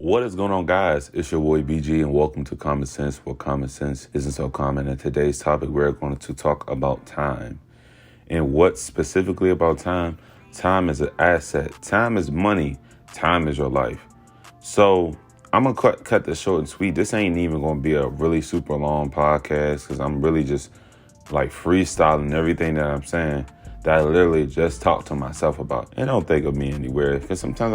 What is going on, guys? It's your boy BG, and welcome to Common Sense, where common sense isn't so common. And today's topic, we're going to talk about time. And what specifically about time? Time is an asset. Time is money. Time is your life. So I'm going to cut this short and sweet. This ain't even going to be a really super long podcast because I'm really just like freestyling everything that I'm saying that I literally just talked to myself about. And don't think of me anywhere because sometimes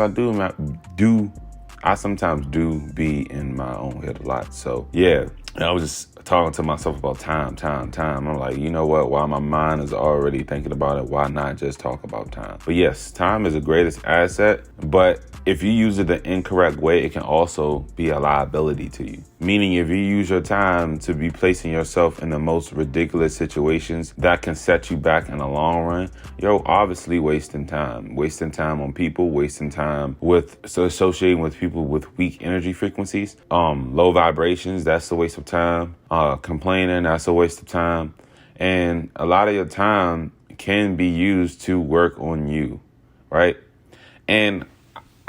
I sometimes do be in my own head a lot. So yeah, and I was just talking to myself about time. I'm like, you know what? While my mind is already thinking about it, why not just talk about time? But yes, time is the greatest asset. But if you use it the incorrect way, it can also be a liability to you. Meaning if you use your time to be placing yourself in the most ridiculous situations that can set you back in the long run, you're obviously wasting time. Wasting time on people, wasting time associating with people with weak energy frequencies, low vibrations, that's a waste of time. Complaining, that's a waste of time. And a lot of your time can be used to work on you, right? And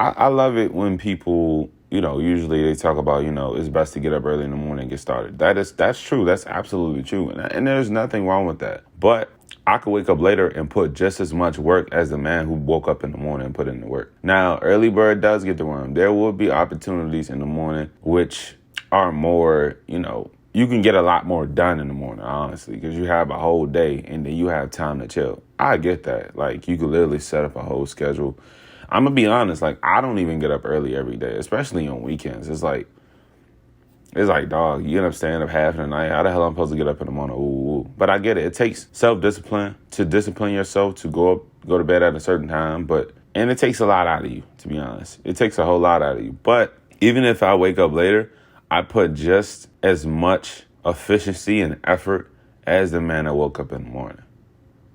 I love it when people, usually they talk about, it's best to get up early in the morning and get started. That's true. That's absolutely true. And there's nothing wrong with that. But I could wake up later and put just as much work as the man who woke up in the morning and put in the work. Now, early bird does get the worm. There will be opportunities in the morning which are more, you can get a lot more done in the morning, honestly, because you have a whole day and then you have time to chill. I get that. Like, you could literally set up a whole schedule. I'm going to be honest, like, I don't even get up early every day, especially on weekends. It's like, dog, you end up staying up half the night. How the hell am I supposed to get up in the morning? Ooh. But I get it. It takes self-discipline to discipline yourself to go to bed at a certain time. And it takes a lot out of you, to be honest. It takes a whole lot out of you. But even if I wake up later, I put just as much efficiency and effort as the man that woke up in the morning,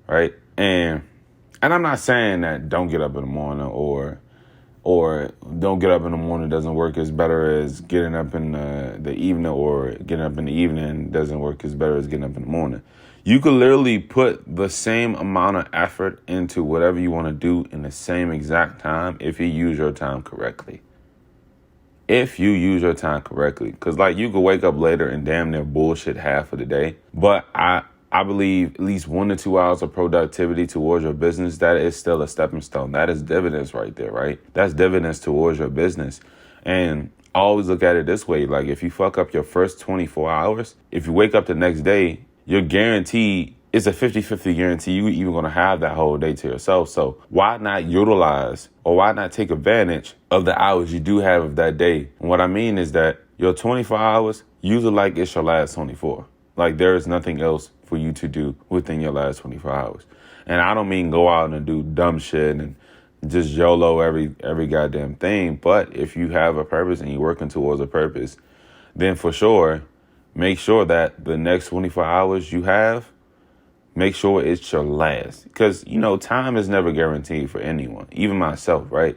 right? And I'm not saying that don't get up in the morning or don't get up in the morning doesn't work as better as getting up in the evening, or getting up in the evening doesn't work as better as getting up in the morning. You could literally put the same amount of effort into whatever you want to do in the same exact time if you use your time correctly. If you use your time correctly. Because, like, you could wake up later and damn near bullshit half of the day. But I believe at least 1 to 2 hours of productivity towards your business, that is still a stepping stone. That is dividends right there, right? That's dividends towards your business. And I always look at it this way. Like, if you fuck up your first 24 hours, if you wake up the next day, you're guaranteed, it's a 50-50 guarantee you even going to have that whole day to yourself. So why not utilize, or why not take advantage of the hours you do have of that day? And what I mean is that your 24 hours, use it like it's your last 24. Like, there is nothing else for you to do within your last 24 hours. And I don't mean go out and do dumb shit and just YOLO every goddamn thing. But if you have a purpose and you're working towards a purpose, then for sure, make sure that the next 24 hours you have, make sure it's your last. Because, time is never guaranteed for anyone, even myself, right?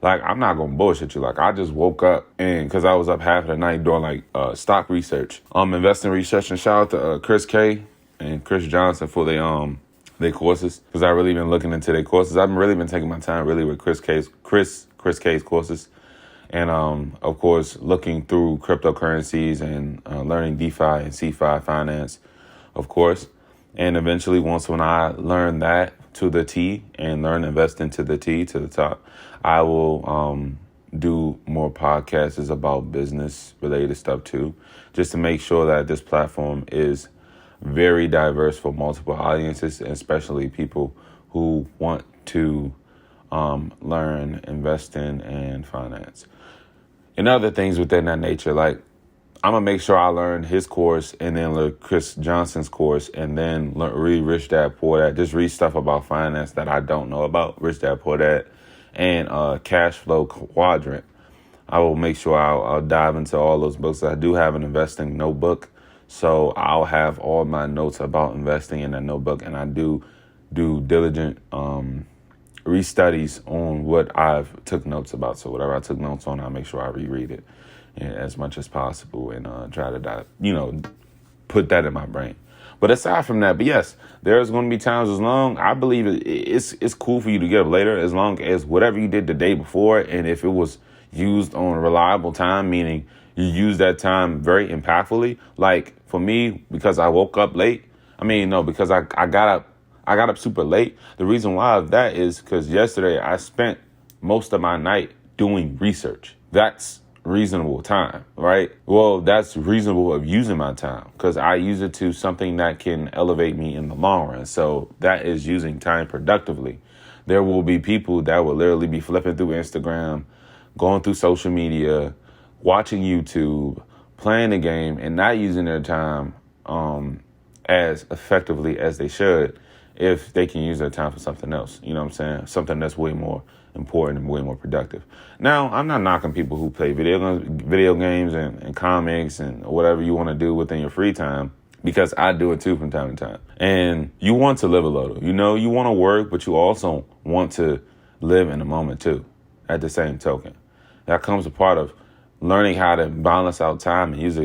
Like, I'm not going to bullshit you. Like, I just woke up and because I was up half of the night doing stock research, investing research, and shout out to Chris K and Chris Johnson for their courses, because I've really been looking into their courses. I've really been taking my time really with Chris K's courses. And, of course, looking through cryptocurrencies and learning DeFi and CeFi finance, of course. And eventually, when I learn that to the T and learn investing to the T, to the top, I will do more podcasts about business-related stuff, too, just to make sure that this platform is very diverse for multiple audiences, especially people who want to learn investing and finance and other things within that nature. Like, I'm going to make sure I learn his course and then learn Chris Johnson's course and then read Rich Dad Poor Dad. Just read stuff about finance that I don't know about. Rich Dad Poor Dad and Cash Flow Quadrant. I will make sure I'll dive into all those books. I do have an investing notebook, so I'll have all my notes about investing in that notebook, and I do diligent restudies on what I've took notes about. So whatever I took notes on, I'll make sure I reread it as much as possible and try to, put that in my brain. But aside from that, but yes, there's going to be times I believe it's cool for you to get up later as long as whatever you did the day before, and if it was, used on reliable time, meaning you use that time very impactfully. Like for me, because I woke up late. Because I got up super late. The reason why of that is because yesterday I spent most of my night doing research. That's reasonable time, right? Well, that's reasonable of using my time because I use it to something that can elevate me in the long run. So that is using time productively. There will be people that will literally be flipping through Instagram, going through social media, watching YouTube, playing the game, and not using their time as effectively as they should if they can use their time for something else. You know what I'm saying? Something that's way more important and way more productive. Now, I'm not knocking people who play video games and comics and whatever you want to do within your free time, because I do it too from time to time. And you want to live a little. You know, you want to work, but you also want to live in the moment too, at the same token. That comes a part of learning how to balance out time and use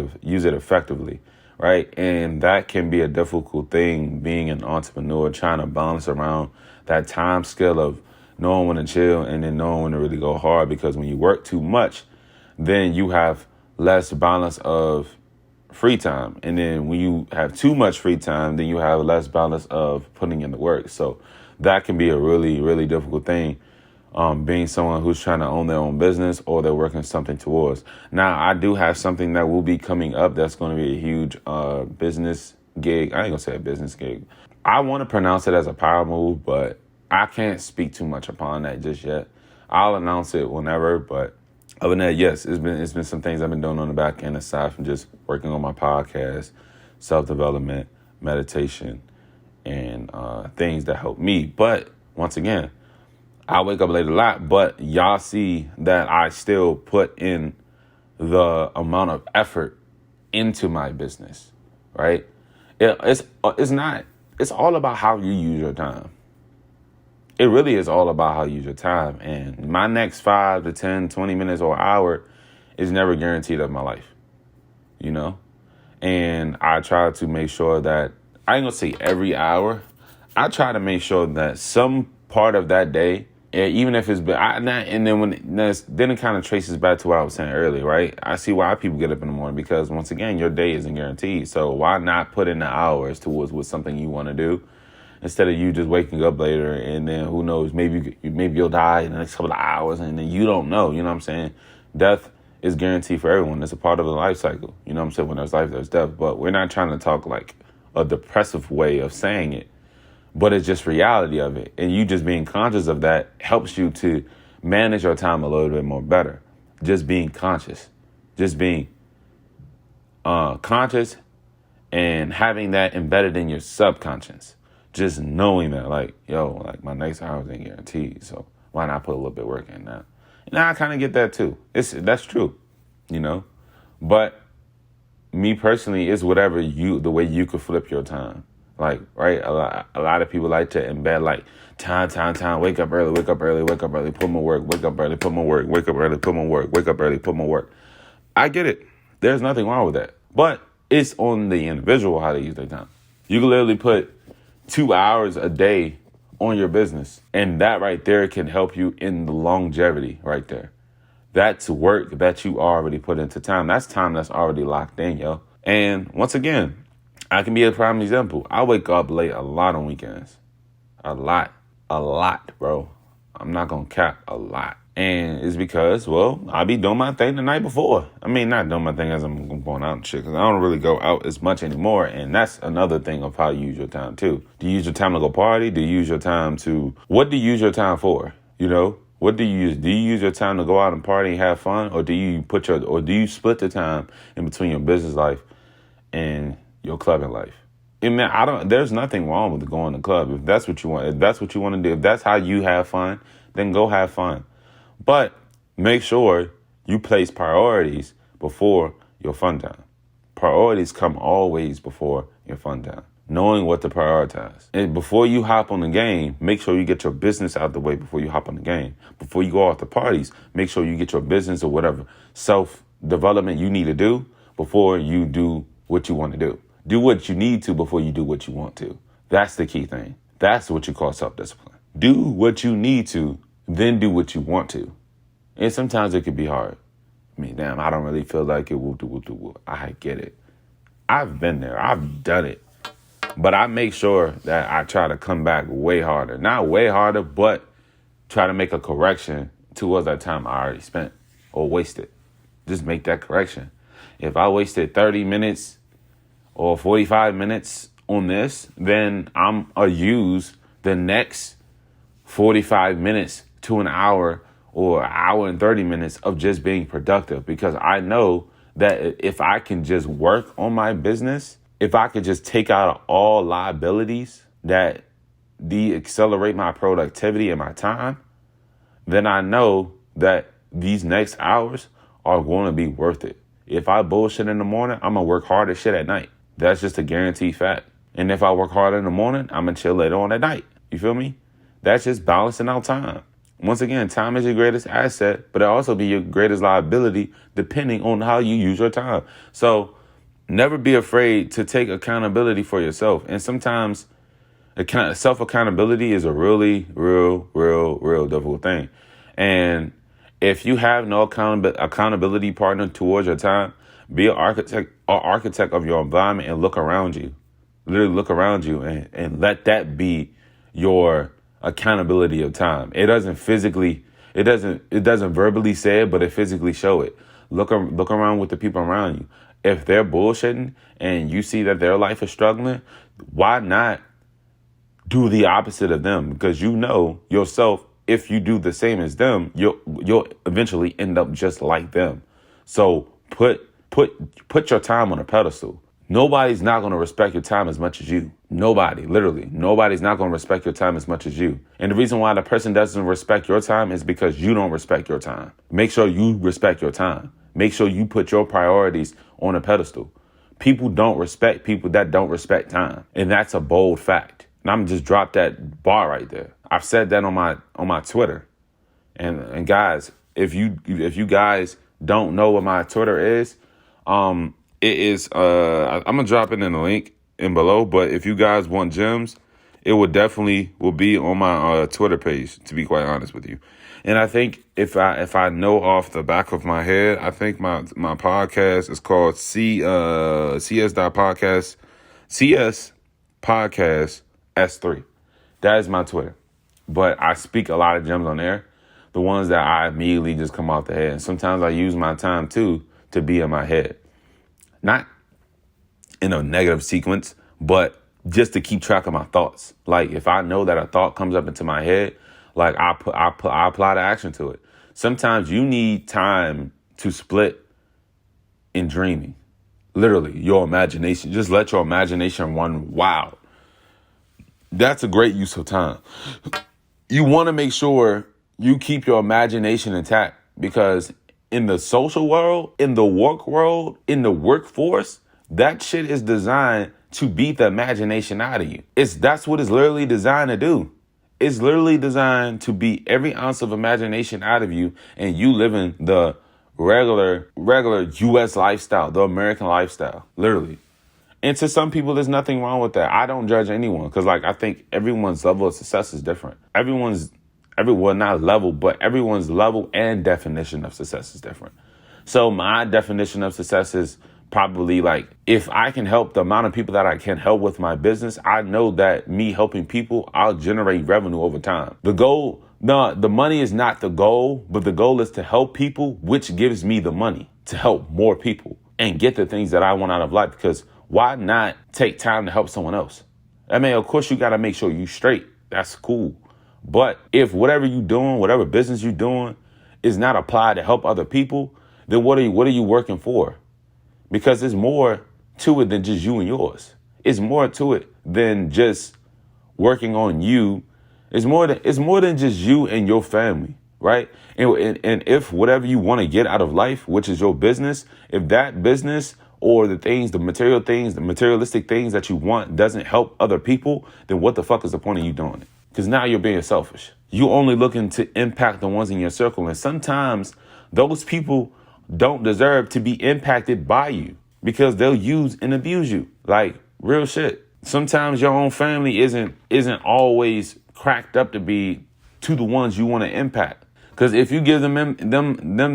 it effectively, right? And that can be a difficult thing, being an entrepreneur, trying to balance around that time scale of knowing when to chill and then knowing when to really go hard. Because when you work too much, then you have less balance of free time. And then when you have too much free time, then you have less balance of putting in the work. So that can be a really, really difficult thing. Being someone who's trying to own their own business or they're working something towards. Now, I do have something that will be coming up that's going to be a huge business gig. I ain't going to say a business gig. I want to pronounce it as a power move, but I can't speak too much upon that just yet. I'll announce it whenever, but other than that, yes, it's been some things I've been doing on the back end aside from just working on my podcast, self-development, meditation, and things that help me. But once again, I wake up late a lot, but y'all see that I still put in the amount of effort into my business, right? It's all about how you use your time. It really is all about how you use your time. And my next 5 to 10, 20 minutes or hour is never guaranteed of my life, you know? And I try to make sure that, I ain't gonna say every hour, I try to make sure that some part of that day, even if it's then it kind of traces back to what I was saying earlier, right? I see why people get up in the morning, because once again, your day isn't guaranteed. So why not put in the hours towards what something you want to do, instead of you just waking up later and then who knows, maybe you'll die in the next couple of hours and then you don't know. You know what I'm saying? Death is guaranteed for everyone. It's a part of the life cycle. You know what I'm saying? When there's life, there's death. But we're not trying to talk like a depressive way of saying it, but it's just reality of it. And you just being conscious of that helps you to manage your time a little bit more better. Just being conscious, just being conscious and having that embedded in your subconscious. Just knowing that, like, my next hours ain't guaranteed, so why not put a little bit of work in now? And I kind of get that too. That's true, you know. But me personally, it's whatever the way you could flip your time. Like, right, a lot of people like to embed like time. Wake up early, put more work. Wake up early, put more work. Wake up early, put more work. Wake up early, put more work. I get it. There's nothing wrong with that. But it's on the individual how to use their time. You can literally put 2 hours a day on your business, and that right there can help you in the longevity right there. That's work that you already put into time. That's time that's already locked in, yo. And once again, I can be a prime example. I wake up late a lot on weekends. A lot, bro. I'm not gonna cap, a lot. And it's because, I be doing my thing the night before. I mean, not doing my thing as I'm going out and shit, because I don't really go out as much anymore. And that's another thing of how you use your time, too. Do you use your time to go party? Do you use your time what do you use your time for? You know, what do you use? Do you use your time to go out and party and have fun? Or do you split the time in between your business life and your clubbing life? And man, there's nothing wrong with going to the club. If that's what you want, to do, if that's how you have fun, then go have fun. But make sure you place priorities before your fun time. Priorities come always before your fun time. Knowing what to prioritize. And before you hop on the game, make sure you get your business out the way before you hop on the game. Before you go out to parties, make sure you get your business or whatever self-development you need to do before you do what you want to do. Do what you need to before you do what you want to. That's the key thing. That's what you call self-discipline. Do what you need to, then do what you want to. And sometimes it could be hard. I mean, damn, I don't really feel like it. Whoop. I get it. I've been there. I've done it. But I make sure that I try to come back way harder. Not way harder, but try to make a correction towards that time I already spent or wasted. Just make that correction. If I wasted 30 minutes or 45 minutes on this, then I'm going to use the next 45 minutes to an hour or an hour and 30 minutes of just being productive, because I know that if I can just work on my business, if I could just take out all liabilities that accelerate my productivity and my time, then I know that these next hours are going to be worth it. If I bullshit in the morning, I'm going to work hard as shit at night. That's just a guaranteed fact. And if I work hard in the morning, I'm going to chill later on at night. You feel me? That's just balancing out time. Once again, time is your greatest asset, but it also be your greatest liability depending on how you use your time. So never be afraid to take accountability for yourself. And sometimes self-accountability is a really, real difficult thing. And if you have no accountability partner towards your time, be an architect of your environment and look around you. Literally look around you and let that be your accountability of time. It doesn't verbally say it, but it physically show it. Look around with the people around you. If they're bullshitting and you see that their life is struggling, why not do the opposite of them? Because you know yourself, if you do the same as them, you'll eventually end up just like them. So put your time on a pedestal. Nobody's not going to respect your time as much as you. Nobody, literally. Nobody's not going to respect your time as much as you. And the reason why the person doesn't respect your time is because you don't respect your time. Make sure you respect your time. Make sure you put your priorities on a pedestal. People don't respect people that don't respect time. And that's a bold fact. And I'm just drop that bar right there. I've said that on my Twitter. And guys, if you guys don't know what my Twitter is, it is I'm gonna drop it in the link in below. But if you guys want gems, it will be on my Twitter page, to be quite honest with you. And I think if I know off the back of my head, I think my podcast is called CS Podcast S3. That is my Twitter. But I speak a lot of gems on there. The ones that I immediately just come off the head. And sometimes I use my time too to be in my head. Not in a negative sequence, but just to keep track of my thoughts. Like if I know that a thought comes up into my head, like I apply the action to it. Sometimes you need time to split in dreaming. Literally, your imagination. Just let your imagination run wild. That's a great use of time. You want to make sure you keep your imagination intact, because in the social world, in the work world, in the workforce, that shit is designed to beat the imagination out of you. That's what it's literally designed to do. It's literally designed to beat every ounce of imagination out of you, and you living the regular U.S. lifestyle, the American lifestyle, literally. And to some people, there's nothing wrong with that. I don't judge anyone, because I think everyone's level of success is different. Everyone's level and definition of success is different. So my definition of success is probably if I can help the amount of people that I can help with my business, I know that me helping people, I'll generate revenue over time. The money is not the goal, but the goal is to help people, which gives me the money to help more people and get the things that I want out of life. Because why not take time to help someone else? I mean, of course, you got to make sure you straight. That's cool. But if whatever you're doing, whatever business you're doing is not applied to help other people, then what are you working for? Because there's more to it than just you and yours. It's more to it than just working on you. It's more than just you and your family, right? And if whatever you want to get out of life, which is your business, if that business or the materialistic things that you want doesn't help other people, then what the fuck is the point of you doing it? Because now you're being selfish. You only looking to impact the ones in your circle. And sometimes those people don't deserve to be impacted by you, because they'll use and abuse you. Like real shit. Sometimes your own family isn't always cracked up to be to the ones you want to impact. Because if you give them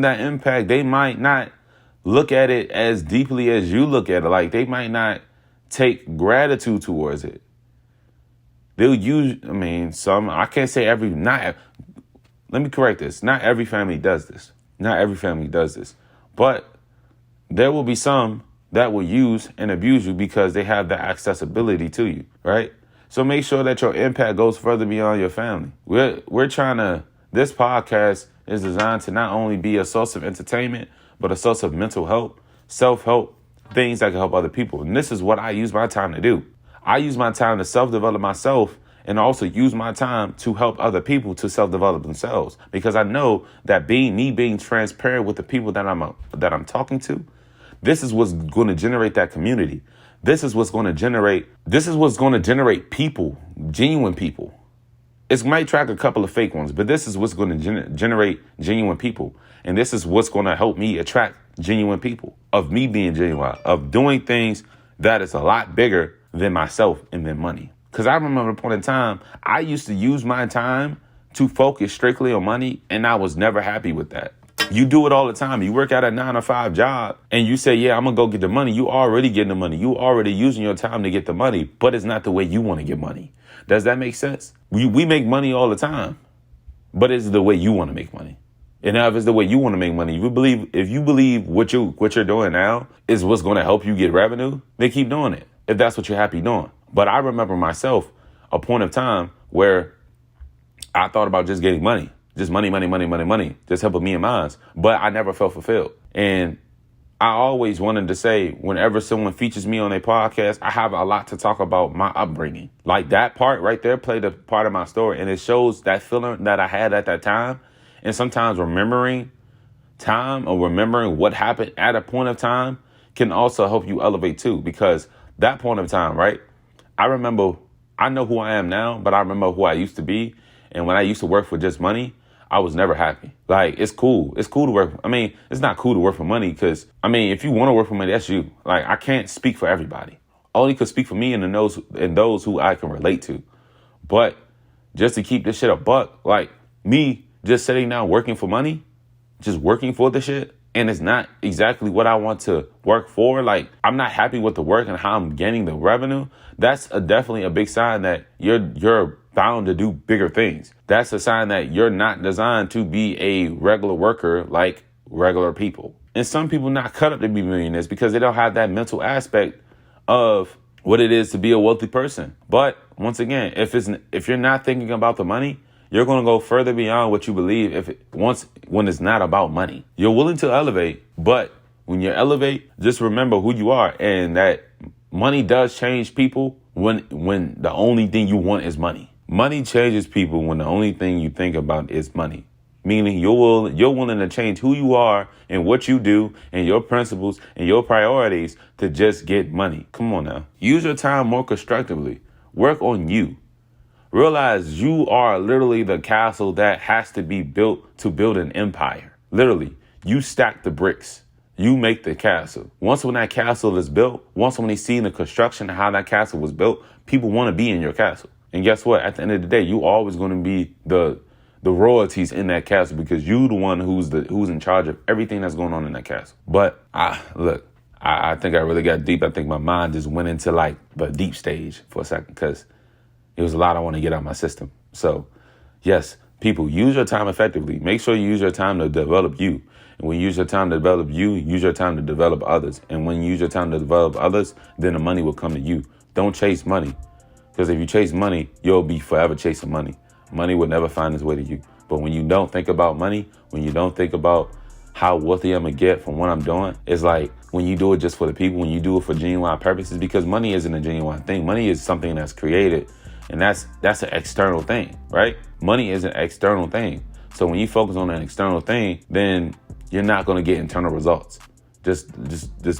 that impact, they might not look at it as deeply as you look at it. Like, they might not take gratitude towards it. They'll use, I can't say let me correct this. Not every family does this. Not every family does this. But there will be some that will use and abuse you because they have the accessibility to you, right? So make sure that your impact goes further beyond your family. This podcast is designed to not only be a source of entertainment, but a source of mental help, self-help, things that can help other people. And this is what I use my time to do. I use my time to self-develop myself and also use my time to help other people to self-develop themselves. Because I know that being transparent with the people that I'm talking to, this is what's going to generate that community. This is what's going to generate people, genuine people. It might track a couple of fake ones, but this is what's going to generate genuine people. And this is what's going to help me attract genuine people, of me being genuine, of doing things that is a lot bigger than myself and than money. Because I remember a point in time, I used to use my time to focus strictly on money, and I was never happy with that. You do it all the time. You work at a 9-to-5 job and you say, yeah, I'm going to go get the money. You already getting the money. You already using your time to get the money, but it's not the way you want to get money. Does that make sense? We make money all the time, but it's the way you want to make money. And now if it's the way you want to make money, if you believe what you're doing now is what's going to help you get revenue, then keep doing it if that's what you're happy doing. But I remember myself a point of time where I thought about just getting money. Just money, just helping me and mine. But I never felt fulfilled. And I always wanted to say, whenever someone features me on a podcast, I have a lot to talk about my upbringing. Like, that part right there played a part of my story. And it shows that feeling that I had at that time. And sometimes remembering time or remembering what happened at a point of time can also help you elevate too. Because that point of time, right? I know who I am now, but I remember who I used to be. And when I used to work for just money, I was never happy. Like, it's cool. It's cool to work. It's not cool to work for money because, if you want to work for money, that's you. Like, I can't speak for everybody. I only could speak for me and those who I can relate to. But just to keep this shit a buck, like, me just sitting down working for money, just working for the shit, and it's not exactly what I want to work for. Like, I'm not happy with the work and how I'm getting the revenue. That's definitely a big sign that you're bound to do bigger things. That's a sign that you're not designed to be a regular worker like regular people. And some people not cut up to be millionaires because they don't have that mental aspect of what it is to be a wealthy person. But once again, if you're not thinking about the money, you're going to go further beyond what you believe when it's not about money. You're willing to elevate, but when you elevate, just remember who you are and that money does change people when the only thing you want is money. Money changes people when the only thing you think about is money. Meaning you're willing to change who you are and what you do and your principles and your priorities to just get money. Come on now. Use your time more constructively. Work on you. Realize you are literally the castle that has to be built to build an empire. Literally, you stack the bricks. You make the castle. Once when that castle is built, once when they see the construction of how that castle was built, people want to be in your castle. And guess what? At the end of the day, you always going to be the royalties in that castle because you the one who's in charge of everything that's going on in that castle. But I think I really got deep. I think my mind just went into like the deep stage for a second because it was a lot I want to get out of my system. So yes, people, use your time effectively. Make sure you use your time to develop you. And when you use your time to develop you, use your time to develop others. And when you use your time to develop others, then the money will come to you. Don't chase money. Because if you chase money, you'll be forever chasing money. Money will never find its way to you. But when you don't think about money, when you don't think about how wealthy I'm going to get from what I'm doing, it's like when you do it just for the people, when you do it for genuine purposes, because money isn't a genuine thing. Money is something that's created. And that's an external thing, right? Money is an external thing. So when you focus on an external thing, then you're not going to get internal results. Just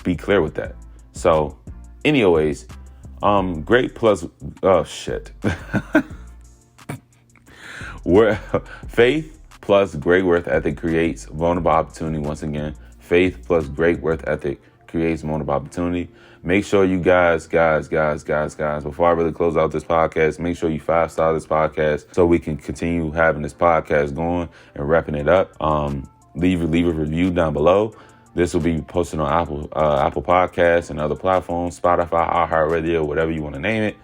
be clear with that. So anyways, great plus, oh shit. Faith plus great worth ethic creates vulnerable opportunity. Once again, faith plus great worth ethic creates more of opportunity. Make sure you guys, before I really close out this podcast, make sure you 5-star this podcast so we can continue having this podcast going and wrapping it up. Leave a review down below. This will be posted on Apple Podcasts and other platforms, Spotify, iHeartRadio, whatever you want to name it.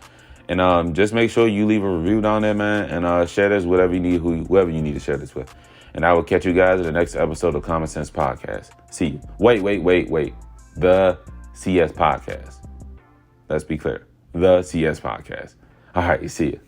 And just make sure you leave a review down there, man, and share this whatever you need, whoever you need to share this with. And I will catch you guys in the next episode of Common Sense Podcast. See you. Wait. The CS Podcast. Let's be clear. The CS Podcast. All right, see you.